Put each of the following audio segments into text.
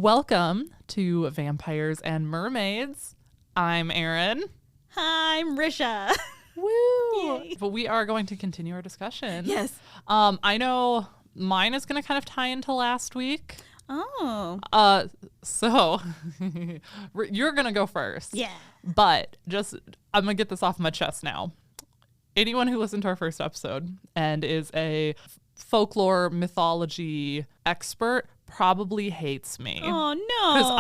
Welcome to Vampires and Mermaids. I'm Erin. Hi, I'm Risha. Woo! Yay. But we are going to continue our discussion. Yes. I know mine is going to kind of tie into last week. Oh. So you're going to go first. Yeah. But I'm going to get this off my chest now. Anyone who listened to our first episode and is a folklore mythology expert probably hates me. Oh no. Because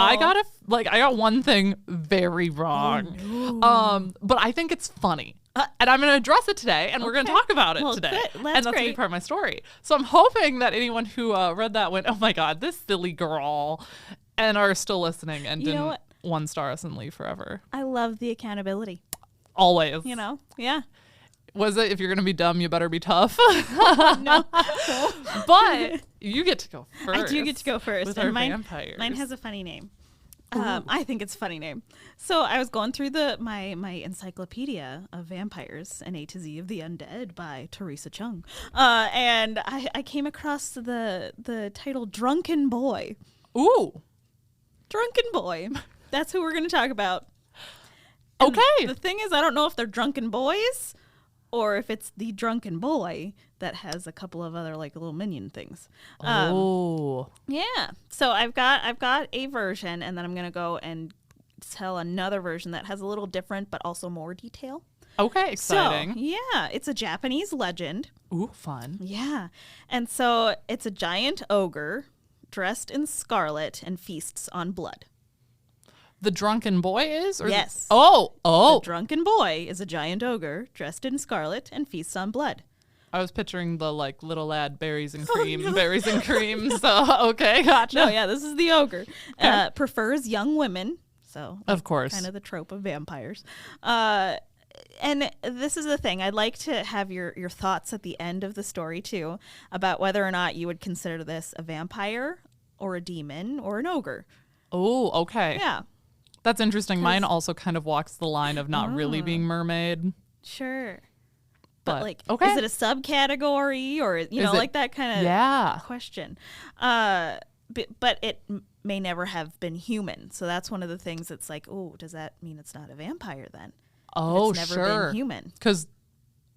I got one thing very wrong. Oh, no. But I think it's funny. And I'm going to address it today, and we're going to talk about it today. That's and that's a big great. part of my story. So I'm hoping that anyone who read that went, oh my God, this silly girl, and are still listening and didn't one-star us and leave forever. I love the accountability. Always. Yeah. Was it, if you're going to be dumb, you better be tough? No. But you get to go first. I do get to go first. With and our mine vampires. has a funny name. I think it's a funny name. So I was going through my encyclopedia of vampires and A to Z of the Undead by Teresa Chung. And I came across the title Drunken Boy. Ooh. Drunken Boy. That's who we're going to talk about. And Okay. the thing is, I don't know if they're drunken boys or if it's the drunken boy that has a couple of other like little minion things. Yeah. So I've got a version, and then I'm going to go and tell another version that has a little different but also more detail. Okay, exciting. So, yeah, it's a Japanese legend. Ooh, fun. Yeah. And so it's a giant ogre dressed in scarlet and feasts on blood. The drunken boy is? Or Yes. Oh. The drunken boy is a giant ogre dressed in scarlet and feasts on blood. I was picturing the like little lad berries and cream, berries and cream. So okay, gotcha. No, yeah, this is the ogre. Okay. Prefers young women. So Of course. kind of the trope of vampires. And this is the thing. I'd like to have your thoughts at the end of the story too about whether or not you would consider this a vampire or a demon or an ogre. Oh, okay. Yeah. That's interesting. Mine also kind of walks the line of not really being mermaid. Sure. But like, okay. is it a subcategory or, like that kind of question? But it may never have been human. So that's one of the things that's like, oh, does that mean it's not a vampire then? Oh, it's never sure. been human. Because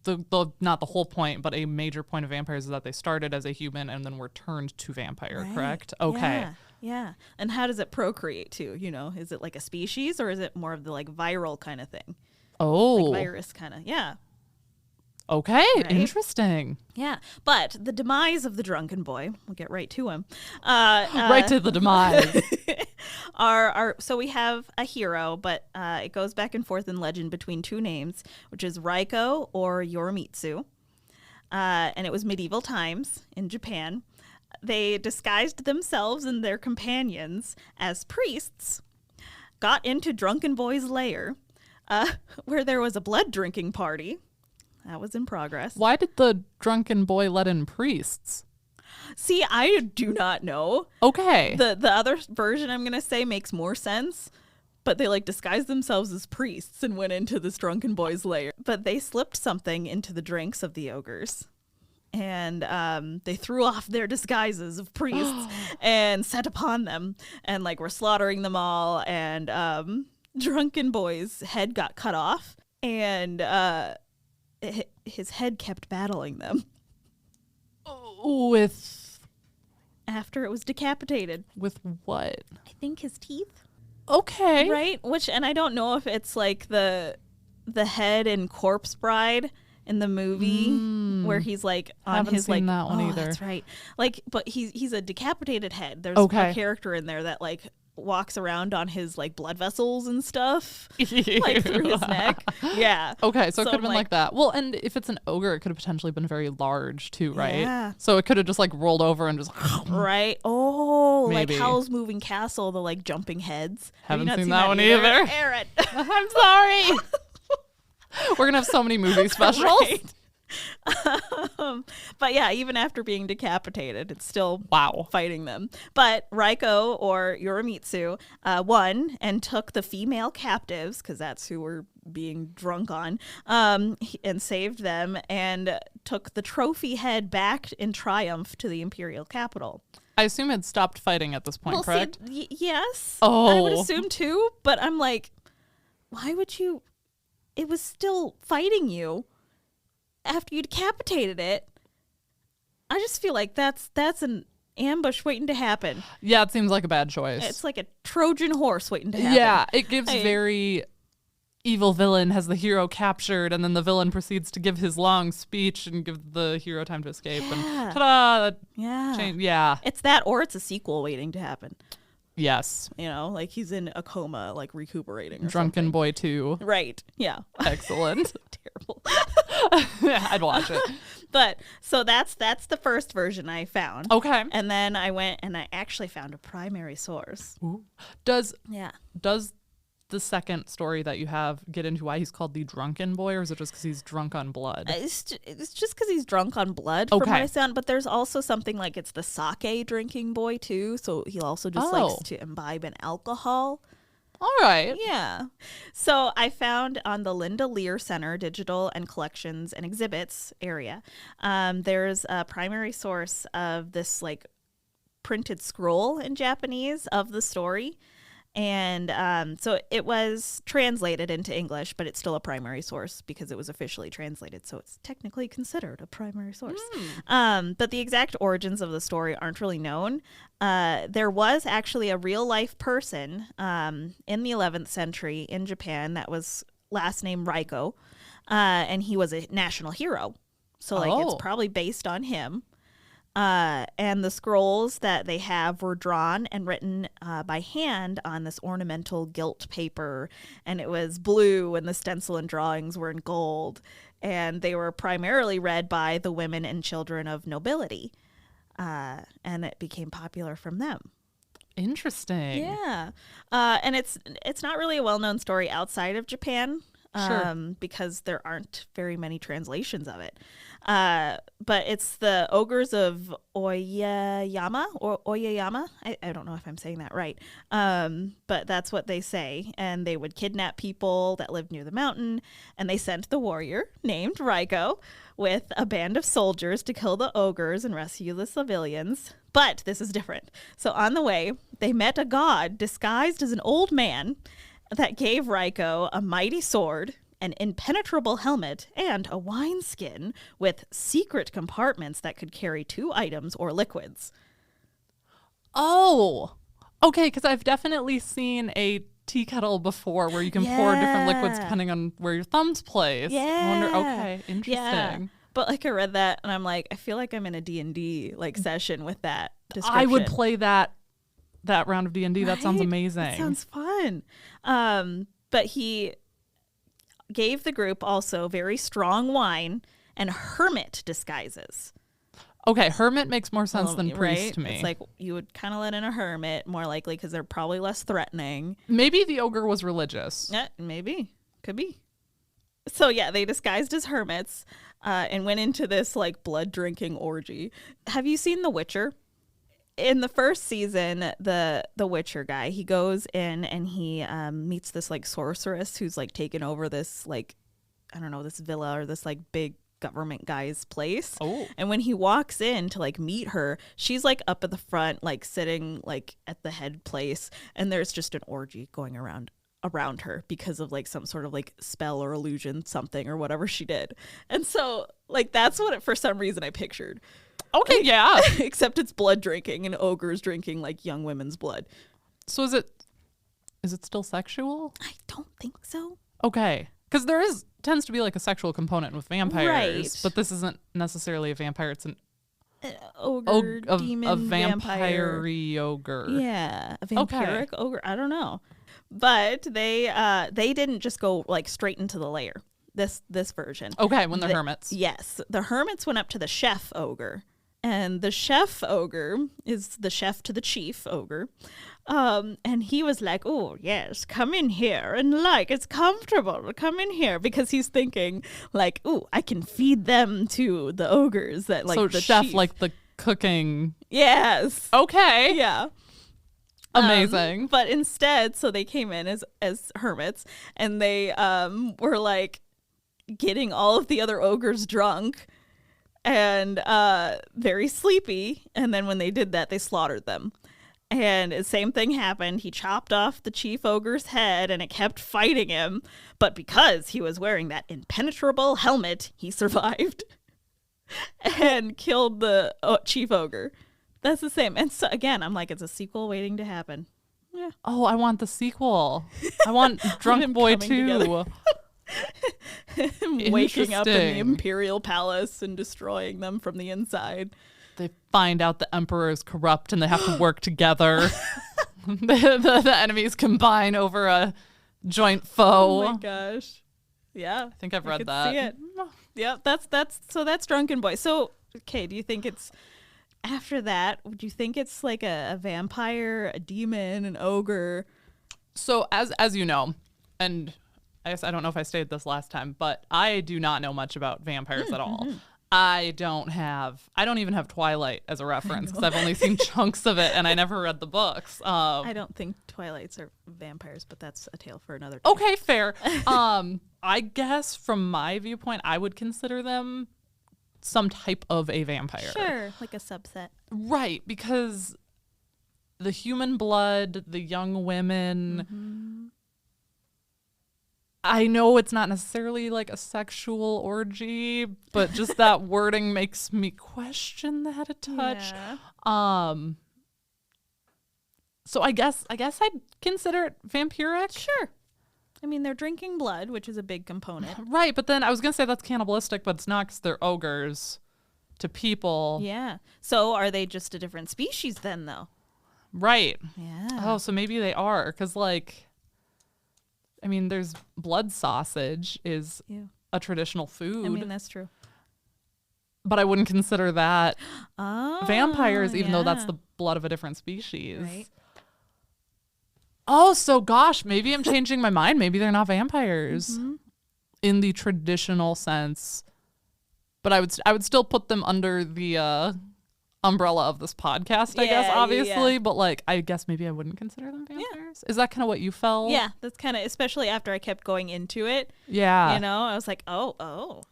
the not the whole point, but a major point of vampires is that they started as a human and then were turned to vampire, Right. correct? Okay. Yeah. And how does it procreate too? Is it like a species or is it more of the like viral kind of thing? Oh. Like virus kind of. Yeah. Okay. Right? Interesting. Yeah. But the demise of the drunken boy, we'll get right to him. Right to the demise. So we have a hero, but it goes back and forth in legend between two names, which is Raiko or Yorimitsu. And it was medieval times in Japan. They disguised themselves and their companions as priests, got into Drunken Boy's lair, where there was a blood drinking party. That was in progress. Why did the drunken boy let in priests? See, I do not know. Okay. The other version I'm going to say makes more sense, but they like disguised themselves as priests and went into this drunken boy's lair. But they slipped something into the drinks of the ogres. And they threw off their disguises of priests and set upon them and like were slaughtering them all. And drunken boy's head got cut off and his head kept battling them. After it was decapitated. With what? I think his teeth. Okay. Right? And I don't know if it's like the head in Corpse Bride in the movie where he's like on Haven't his seen like that one either. That's right. Like, but he's a decapitated head. There's Okay. a character in there that like walks around on his like blood vessels and stuff like through his neck. Yeah. Okay, so it could have I'm been like that. Well, and if it's an ogre, it could have potentially been very large too, right? Yeah. So it could have just like rolled over and just Right. Oh, Maybe. like Howl's Moving Castle, the like jumping heads. Have you Haven't not seen that one either. Aaron. I'm sorry. We're gonna have so many movie specials. Right. But yeah, even after being decapitated, it's still fighting them. But Raiko or Yorimitsu won and took the female captives, because that's who were being drunk on, and saved them and took the trophy head back in triumph to the imperial capital. I assume it stopped fighting at this point, correct? Yes. Oh. I would assume too, but I'm like, why would you? It was still fighting you after you decapitated it. I just feel like that's an ambush waiting to happen. Yeah, it seems like a bad choice. It's like a Trojan horse waiting to happen. Yeah, it gives very evil villain has the hero captured, and then the villain proceeds to give his long speech and give the hero time to escape. Yeah. And ta-da! Yeah. It's that, or it's a sequel waiting to happen. Yes. You know, like he's in a coma, like recuperating. Or Drunken something. Boy 2. Right. Yeah. Excellent. Terrible. Yeah, I'd watch it. But so that's the first version I found. Okay. And then I went and I actually found a primary source. Ooh. Does the second story that you have get into why he's called the Drunken Boy, or is it just because he's drunk on blood? It's just because he's drunk on blood, from what I sound. But there's also something like it's the sake drinking boy too, so he also just likes to imbibe in alcohol. All right. Yeah. So I found on the Linda Lear Center Digital and Collections and Exhibits area, there's a primary source of this like printed scroll in Japanese of the story. And so it was translated into English, but it's still a primary source because it was officially translated. So it's technically considered a primary source. But the exact origins of the story aren't really known. There was actually a real life person in the 11th century in Japan that was last name Raiko. And he was a national hero. So it's probably based on him. And the scrolls that they have were drawn and written by hand on this ornamental gilt paper, and it was blue, and the stencil and drawings were in gold, and they were primarily read by the women and children of nobility, and it became popular from them. Interesting. Yeah, and it's not really a well-known story outside of Japan. Because there aren't very many translations of it. But it's the ogres of Oyayama, or Oyayama. I don't know if I'm saying that right. But that's what they say. And they would kidnap people that lived near the mountain. And they sent the warrior named Raiko with a band of soldiers to kill the ogres and rescue the civilians. But this is different. So on the way, they met a god disguised as an old man that gave Raiko a mighty sword, an impenetrable helmet, and a wineskin with secret compartments that could carry 2 items or liquids. Oh, okay, because I've definitely seen a tea kettle before where you can pour different liquids depending on where your thumb's placed. Yeah. I wonder, okay, interesting. Yeah. But like I read that and I'm like, I feel like I'm in a D&D like session with that description. I would play that round of D&D. That sounds amazing. That sounds fun. But he gave the group also very strong wine and hermit disguises. Okay, hermit makes more sense than priest to me. It's like you would kind of let in a hermit more likely because they're probably less threatening. Maybe the ogre was religious. Yeah, maybe. Could be. So yeah, they disguised as hermits and went into this like blood drinking orgy. Have you seen The Witcher? In the first season, the Witcher guy, he goes in and he meets this like sorceress who's like taken over this like, I don't know, this villa or this like big government guy's place. Oh. And when he walks in to like meet her, she's like up at the front, like sitting like at the head place. And there's just an orgy going around her because of like some sort of like spell or illusion, something or whatever she did. And so like, that's what for some reason I pictured. Okay, yeah. Except it's blood drinking and ogres drinking like young women's blood. So is it still sexual? I don't think so. Okay. Because there tends to be like a sexual component with vampires. Right. But this isn't necessarily a vampire. It's an ogre, demon, a vampire. ogre. Yeah. A vampiric ogre. I don't know. But they didn't just go like straight into the lair. This version. Okay, when they're hermits. Yes. The hermits went up to the chef ogre. And the chef ogre is the chef to the chief ogre. And he was like, oh, yes, come in here. And like, it's comfortable. Come in here. Because he's thinking like, oh, I can feed them to the ogres. That like so the chef, chief. like the cooking. Yes. Okay. Yeah. Amazing. But instead, so they came in as hermits, and they were like getting all of the other ogres drunk and very sleepy. And then when they did that, they slaughtered them. And the same thing happened. He chopped off the chief ogre's head and it kept fighting him. But because he was wearing that impenetrable helmet, he survived and killed the chief ogre. That's the same. And so again, I'm like, it's a sequel waiting to happen. Yeah. Oh, I want the sequel. I want Drunken Boy 2. Him waking up in the Imperial Palace and destroying them from the inside. They find out the Emperor is corrupt and they have to work together. the enemies combine over a joint foe. Oh my gosh. Yeah. I think I've read that. See it. Yeah, that's Drunken Boy. So, okay, do you think it's after that, would you think it's like a vampire, a demon, an ogre? So as you know, and I guess I don't know if I stated this last time, but I do not know much about vampires at all. I don't even have Twilight as a reference because I've only seen chunks of it and I never read the books. I don't think Twilights are vampires, but that's a tale for another day. Okay, fair. I guess from my viewpoint, I would consider them some type of a vampire. Sure, like a subset. Right, because the human blood, the young women, I know it's not necessarily like a sexual orgy, but just that wording makes me question that a touch. Yeah. So I guess I'd consider it vampiric. Sure. I mean, they're drinking blood, which is a big component. Right, but then I was going to say that's cannibalistic, but it's not because they're ogres to people. Yeah. So are they just a different species then, though? Right. Yeah. Oh, so maybe they are, because like, I mean, there's blood sausage is a traditional food. I mean, that's true. But I wouldn't consider that vampires, even though that's yeah. the blood of a different species. Right. Oh, so gosh, maybe I'm changing my mind. Maybe they're not vampires in the traditional sense. But I would still put them under the umbrella of this podcast, I guess, obviously. Yeah. But like, I guess maybe I wouldn't consider them vampires. Is that kind of what you felt? Yeah, that's kind of, especially after I kept going into it. Yeah. You know, I was like, oh.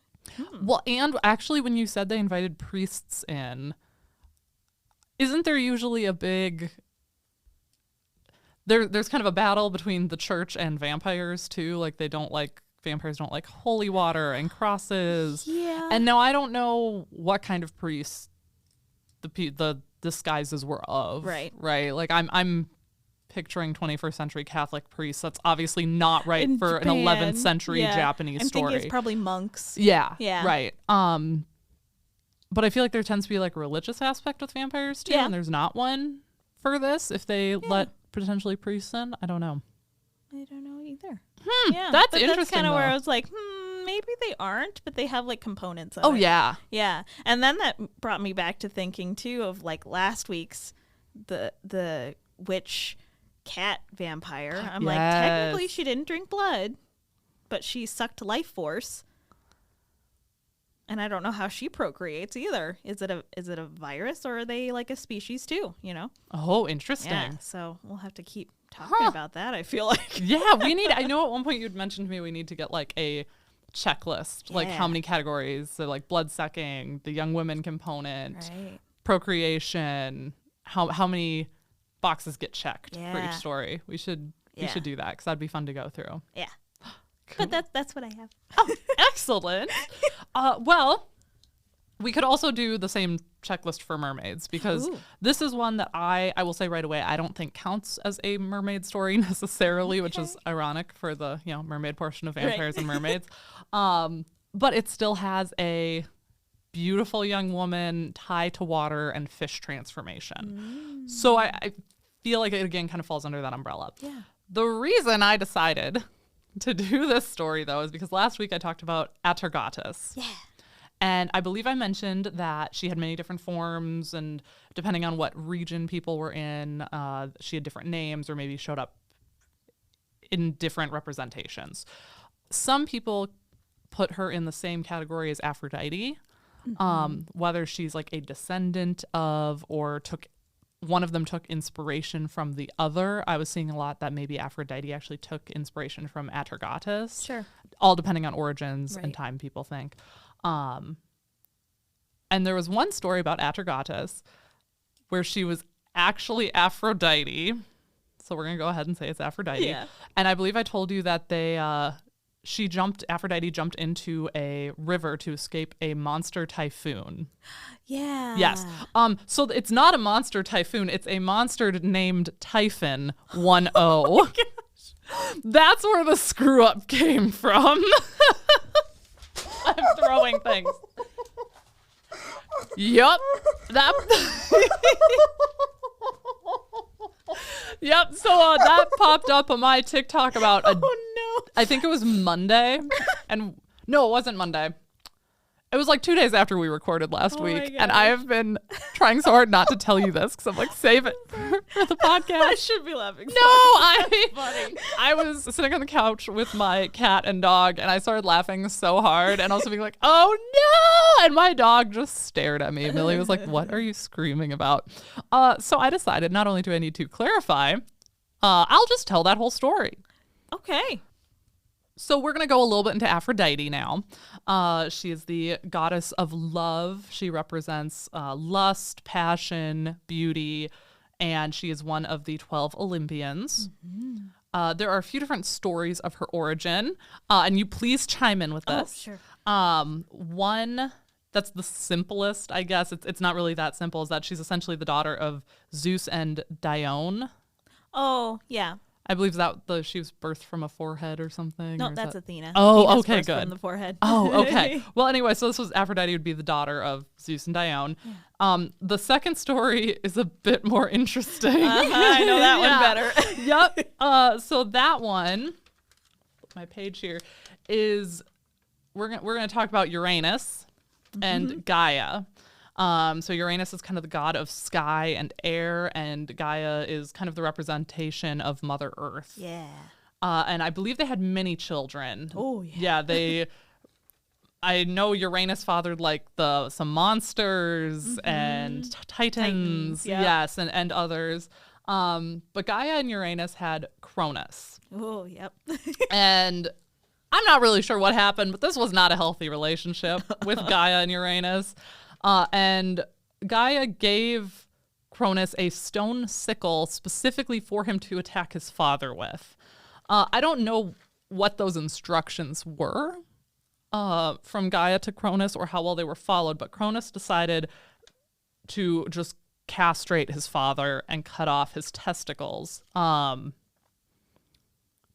Well, and actually, when you said they invited priests in, isn't there usually a big... There's kind of a battle between the church and vampires, too. Like, vampires don't like holy water and crosses. Yeah. And now I don't know what kind of priests the disguises were of. Right. Right. Like, I'm picturing 21st century Catholic priests. That's obviously not right In for Japan, an 11th century Japanese I'm story. thinking it's probably monks. Yeah. Yeah. Right. But I feel like there tends to be like a religious aspect with vampires too, and there's not one for this. If they let potentially priests in, I don't know. I don't know either. Yeah, that's interesting. That's kind of though. where I was like, maybe they aren't, but they have like components of Oh it. yeah. Yeah. And then that brought me back to thinking too of like last week's the witch cat vampire. I'm like, technically she didn't drink blood, but she sucked life force. And I don't know how she procreates either. Is it a virus, or are they like a species too, you know? Oh, interesting. Yeah. So we'll have to keep talking about that, I feel like. Yeah, we need, I know at one point you'd mentioned to me we need to get like a checklist, like how many categories, so like blood sucking, the young women component, procreation, how many boxes get checked for each story. We should do that, because that'd be fun to go through. Yeah. Cool. But that's what I have. Oh, excellent. Well, we could also do the same checklist for mermaids, because this is one that I will say right away, I don't think counts as a mermaid story necessarily, which is ironic for the mermaid portion of Vampires and Mermaids. But it still has a beautiful young woman tied to water and fish transformation. So I feel like it again kind of falls under that umbrella. Yeah. The reason I decided to do this story, though, is because last week I talked about Atargatis. Yeah. And I believe I mentioned that she had many different forms, and depending on what region people were in, she had different names or maybe showed up in different representations. Some people put her in the same category as Aphrodite, whether she's like a descendant of or took one of them took inspiration from the other. I was seeing a lot that maybe Aphrodite actually took inspiration from Atargatis. Sure. All depending on origins and Right. time, people think. And there was one story about Atargatis where she was actually Aphrodite. So we're going to go ahead and say it's Aphrodite. Yeah. And I believe I told you that Aphrodite jumped into a river to escape a monster typhoon. Yeah. Yes. So it's not a monster typhoon. It's a monster named Typhon 1-0. Oh my gosh. That's where the screw up came from. I'm throwing things. Yup. Yep. So that popped up on my TikTok about Oh no. I think it was Monday. And no, it wasn't Monday. It was like 2 days after we recorded last week. And I have been trying so hard not to tell you this because I'm like, save it for the podcast. I should be laughing. No, Funny. I was sitting on the couch with my cat and dog, and I started laughing so hard, and also being like, "Oh no!" And my dog just stared at me. Millie was like, "What are you screaming about?" So I decided not only do I need to clarify, I'll just tell that whole story. Okay. So we're going to go a little bit into Aphrodite now. She is the goddess of love. She represents lust, passion, beauty, and she is one of the 12 Olympians. Mm-hmm. There are a few different stories of her origin, and you please chime in with this. Oh, sure. One that's the simplest, I guess. It's not really that simple, is that she's essentially the daughter of Zeus and Dione. Oh, yeah. I believe that she was birthed from a forehead or something. No, or that's that... Athena. Oh, Athena's okay, birthed good. From the forehead. Oh, okay. Well, anyway, so this was Aphrodite would be the daughter of Zeus and Dione. Yeah. The second story is a bit more interesting. I know that one better. Yep. So that one, my page here, is we're gonna talk about Uranus and Gaia. So Uranus is kind of the god of sky and air, and Gaia is kind of the representation of Mother Earth. Yeah. And I believe they had many children. Oh, yeah. Yeah, I know Uranus fathered like some monsters and titans. Yeah. Yes, and others. But Gaia and Uranus had Cronus. Oh, yep. And I'm not really sure what happened, but this was not a healthy relationship with Gaia and Uranus. And Gaia gave Cronus a stone sickle specifically for him to attack his father with. I don't know what those instructions were from Gaia to Cronus or how well they were followed, but Cronus decided to just castrate his father and cut off his testicles.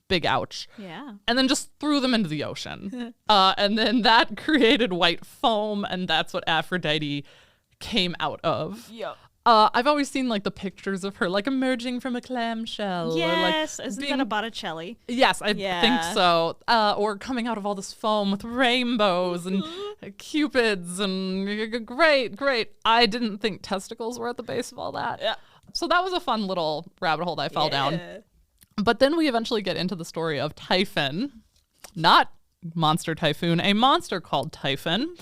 Big ouch. Yeah. And then just threw them into the ocean. And then that created white foam, and that's what Aphrodite came out of. Yep. I've always seen like the pictures of her like emerging from a clamshell. Yes. Or, like, Isn't that a Botticelli? Yes, I Yeah. think so. Or coming out of all this foam with rainbows and cupids and great. I didn't think testicles were at the base of all that. Yeah. So that was a fun little rabbit hole that I fell down. But then we eventually get into the story of Typhon, not monster typhoon, a monster called Typhon.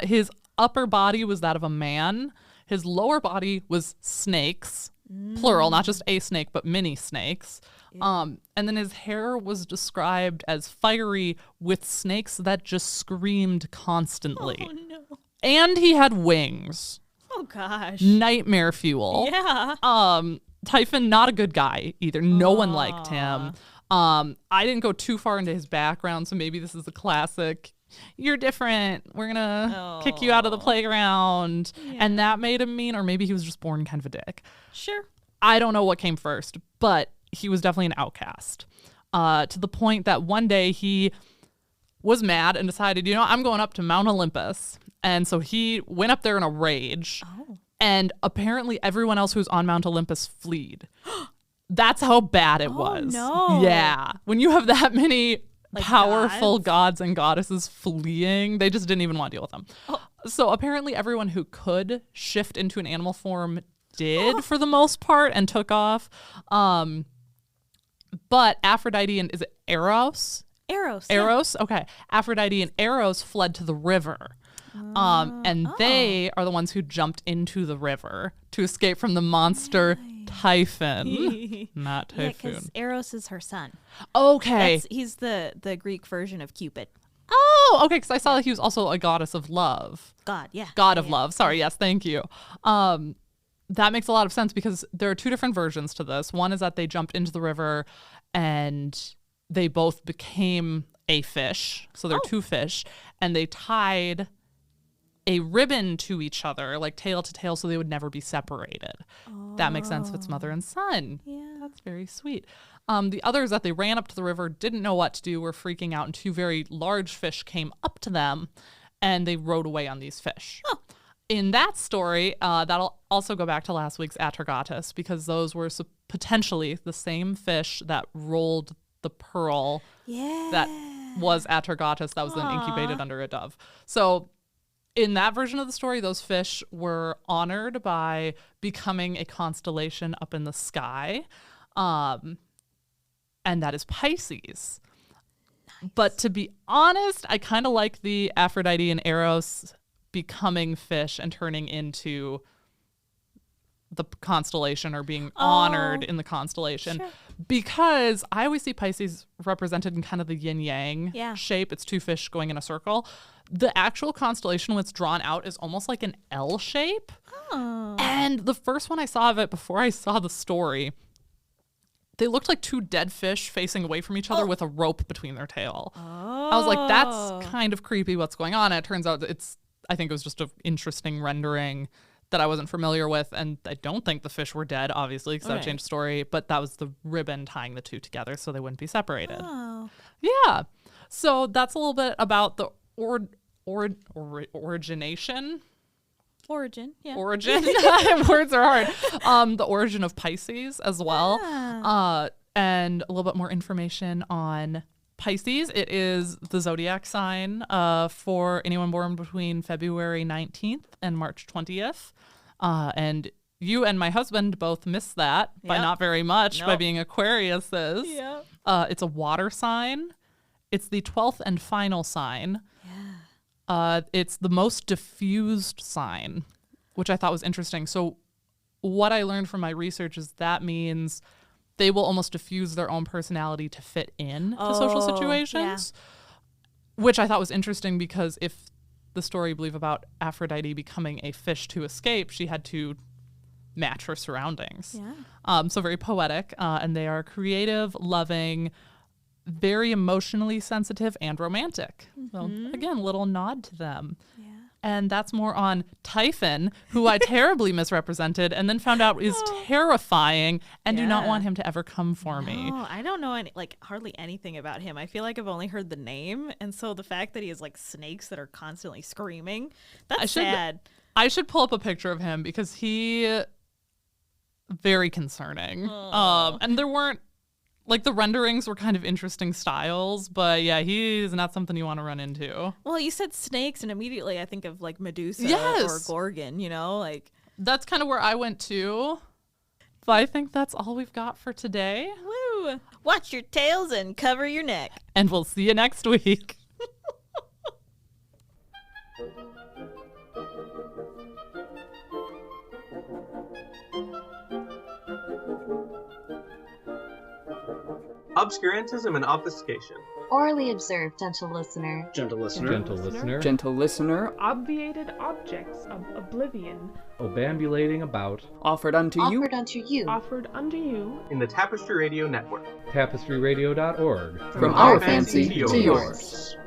His upper body was that of a man. His lower body was snakes, plural, not just a snake, but many snakes. Yeah. And then his hair was described as fiery with snakes that just screamed constantly. Oh, no. And he had wings. Oh, gosh. Nightmare fuel. Yeah. Typhon, not a good guy either. No one liked him. I didn't go too far into his background, so maybe this is the classic, you're different, we're gonna kick you out of the playground. Yeah. And that made him mean, or maybe he was just born kind of a dick. Sure. I don't know what came first, but he was definitely an outcast. To the point that one day he was mad and decided, I'm going up to Mount Olympus. And so he went up there in a rage. Oh. And apparently everyone else who's on Mount Olympus fled. That's how bad it was. No. Yeah. When you have that many powerful gods and goddesses fleeing, they just didn't even want to deal with them. Oh. So apparently everyone who could shift into an animal form did for the most part and took off. But Aphrodite and, is it Eros? Eros. Eros? Yeah. Okay. Aphrodite and Eros fled to the river. And they are the ones who jumped into the river to escape from the monster Typhon. Not Typhoon. Yeah, because Eros is her son. Okay. He's the Greek version of Cupid. Oh, okay, because I saw that he was also a goddess of love. God, yeah. God of love. Sorry, yes, thank you. That makes a lot of sense because there are two different versions to this. One is that they jumped into the river and they both became a fish. So they're two fish. And they tied a ribbon to each other, like tail to tail, so they would never be separated. That makes sense if it's mother and son. Yeah. That's very sweet. The others that they ran up to the river, didn't know what to do, were freaking out, and two very large fish came up to them, and they rode away on these fish. Oh. In that story, that'll also go back to last week's Atragatus, because those were potentially the same fish that rolled the pearl that was Atragatus that was then incubated under a dove. So in that version of the story, those fish were honored by becoming a constellation up in the sky. And that is Pisces. Nice. But to be honest, I kind of like the Aphrodite and Eros becoming fish and turning into the constellation, or being honored in the constellation, because I always see Pisces represented in kind of the yin-yang shape. It's two fish going in a circle. The actual constellation, when it's drawn out, is almost like an L shape. And the first one I saw of it before I saw the story, they looked like two dead fish facing away from each other with a rope between their tail. I was like, that's kind of creepy, what's going on. And it turns out I think it was just an interesting rendering that I wasn't familiar with. And I don't think the fish were dead, obviously, because that would change the story. But that was the ribbon tying the two together so they wouldn't be separated. Yeah. So that's a little bit about the origination. Origin. Words are hard. The origin of Pisces as well. And a little bit more information on Pisces. It is the zodiac sign for anyone born between February 19th and March 20th. And you and my husband both missed that by not very much, by being Aquariuses. It's a water sign. It's the 12th and final sign. It's the most diffused sign, which I thought was interesting. So what I learned from my research is that means they will almost diffuse their own personality to fit in to social situations, which I thought was interesting, because if the story you believe about Aphrodite becoming a fish to escape, she had to match her surroundings. So very poetic, and they are creative, loving, very emotionally sensitive, and romantic. So again, little nod to them. And that's more on Typhon, who I terribly misrepresented and then found out is terrifying, and do not want him to ever come for me. I don't know hardly anything about him. I feel like I've only heard the name, and so the fact that he has like snakes that are constantly screaming, that's sad. I should pull up a picture of him, because he very concerning. And there weren't, like, the renderings were kind of interesting styles, but yeah, he's not something you want to run into. Well, you said snakes, and immediately I think of like Medusa or Gorgon, like. That's kind of where I went to. But I think that's all we've got for today. Woo! Watch your tails and cover your neck. And we'll see you next week. Obscurantism and obfuscation. Orally observed, gentle listener. Gentle listener. Gentle listener. Gentle listener. Obviated objects of oblivion. Obambulating about. Offered unto you. Offered unto you. Offered unto you. In the Tapestry Radio Network. TapestryRadio.org. From our fancy to yours.